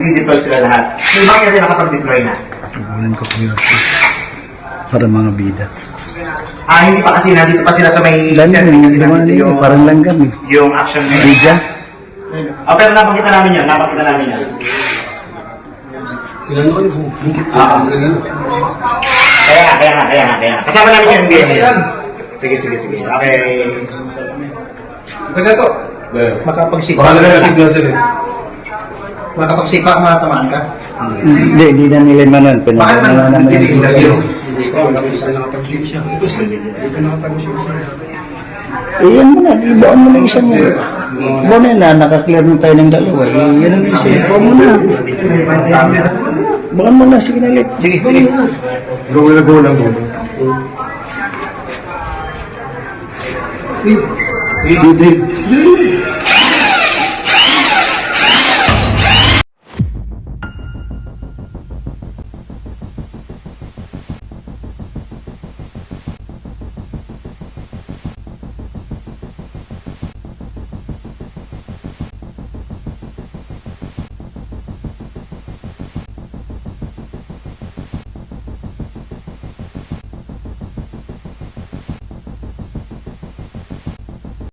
deploy sila lahat. May mga kasi nakapag-deploy na. Tubulan ko po yun. Para mga bida. Hindi pa kasi nandito pa sila sa may Langgam, kasi nandito yung, parang langgam eh. yung action na yun. Bida? Pero napakita namin yan, napakita namin yan. Kaya nga. Kasama namin yung game. Sige. Okay. Ganda to. Makapagsipa. Makapagsipa, matamaan ka. Hindi na nila manon. Bakit man hindi-interview? Yan mo na, ibaon mo na isang yun. Ibaon na, nakaklear mo tayo ng dalawa. Yan ang isa, ibaon mo na. Bakan mo na, sige na ulit. Sige. Go lang. Dito.